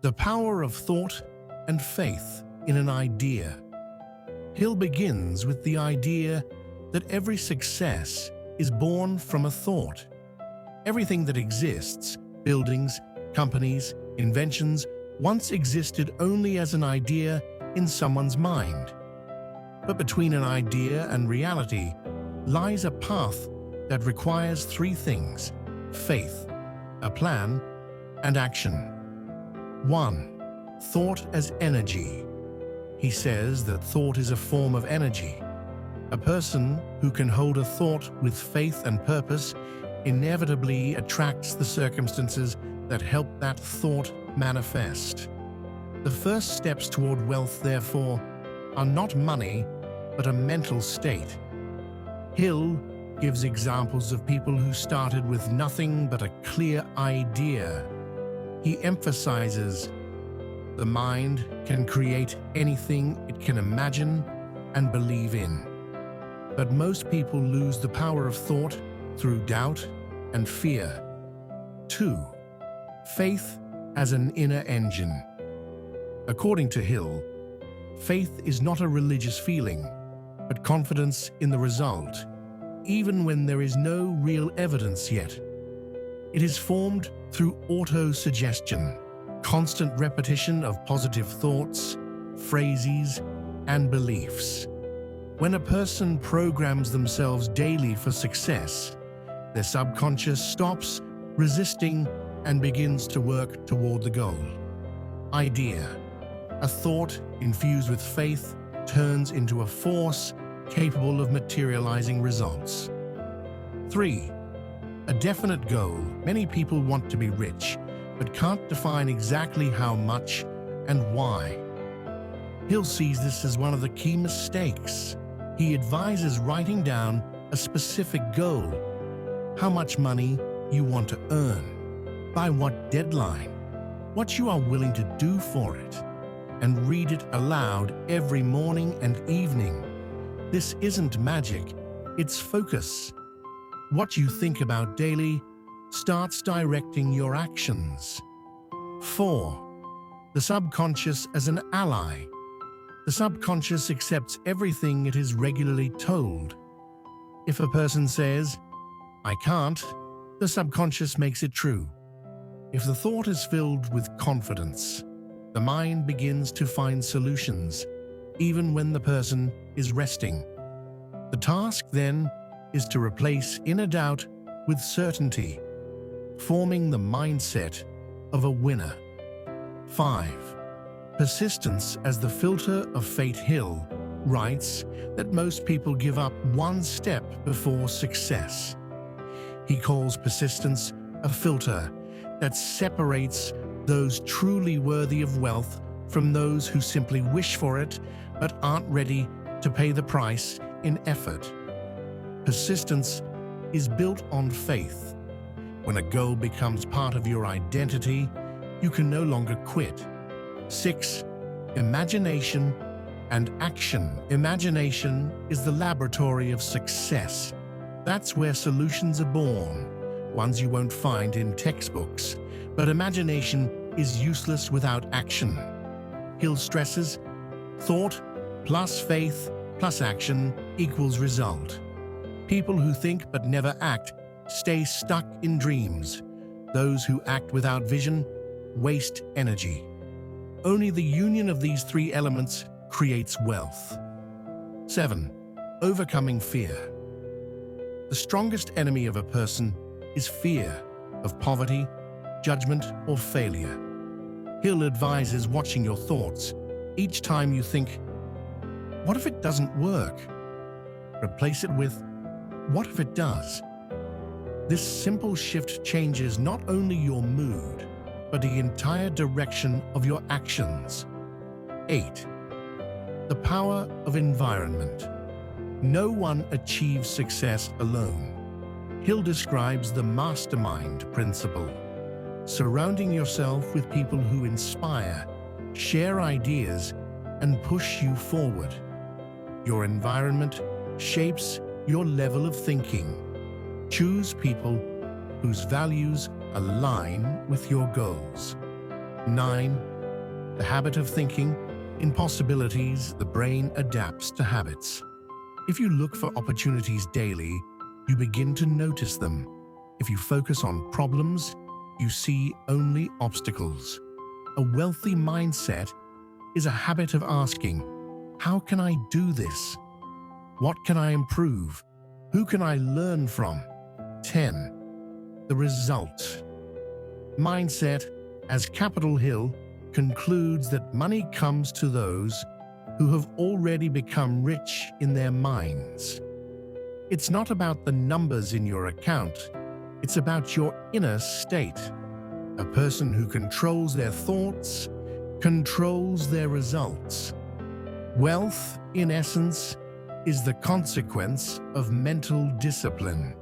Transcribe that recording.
The power of thought and faith in an idea. Hill begins with the idea that every success is born from a thought. Everything that exists, buildings, companies, inventions, once existed only as an idea in someone's mind. But between an idea and reality lies a path that requires three things: faith, a plan, and action. 1. Thought as energy. He says that thought is a form of energy. A person who can hold a thought with faith and purpose inevitably attracts the circumstances that help that thought manifest. The first steps toward wealth, therefore, are not money, but a mental state. Hill gives examples of people who started with nothing but a clear idea. He emphasizes the mind can create anything it can imagine and believe in. But most people lose the power of thought through doubt and fear. 2. Faith as an inner engine. According to Hill, faith is not a religious feeling, but confidence in the result, even when there is no real evidence yet. It is formed through auto-suggestion, constant repetition of positive thoughts, phrases, and beliefs. When a person programs themselves daily for success, their subconscious stops resisting and begins to work toward the goal. Idea. A thought infused with faith turns into a force capable of materializing results. 3. A definite goal. Many people want to be rich, but can't define exactly how much and why. Hill sees this as one of the key mistakes. He advises writing down a specific goal: how much money you want to earn, by what deadline, what you are willing to do for it, and read it aloud every morning and evening. This isn't magic, it's focus. What you think about daily starts directing your actions. 4. The subconscious as an ally. The subconscious accepts everything it is regularly told. If a person says, "I can't," the subconscious makes it true. If the thought is filled with confidence, the mind begins to find solutions, even when the person is resting. The task then is to replace inner doubt with certainty, forming the mindset of a winner. 5. Persistence as the filter of fate. Hill writes that most people give up one step before success. He calls persistence a filter that separates those truly worthy of wealth from those who simply wish for it but aren't ready to pay the price in effort. Persistence is built on faith. When a goal becomes part of your identity, you can no longer quit. 6. Imagination and action. Imagination is the laboratory of success. That's where solutions are born, ones you won't find in textbooks. But imagination is useless without action. Hill stresses, thought plus faith plus action equals result. People who think but never act stay stuck in dreams. Those who act without vision waste energy. Only the union of these three elements creates wealth. 7. Overcoming fear. The strongest enemy of a person is fear of poverty, judgment, or failure. Hill advises watching your thoughts. Each time you think, "What if it doesn't work?" replace it with, "What if it does?" This simple shift changes not only your mood, but the entire direction of your actions. 8. The power of environment. No one achieves success alone. Hill describes the mastermind principle. Surrounding yourself with people who inspire, share ideas, and push you forward. Your environment shapes your level of thinking. Choose people whose values align with your goals. 9. The habit of thinking in possibilities, the brain adapts to habits. If you look for opportunities daily, you begin to notice them. If you focus on problems, you see only obstacles. A wealthy mindset is a habit of asking, how can I do this? What can I improve? Who can I learn from? 10. The result. Mindset, as Napoleon Hill concludes that money comes to those who have already become rich in their minds. It's not about the numbers in your account, it's about your inner state. A person who controls their thoughts controls their results. Wealth, in essence, is the consequence of mental discipline.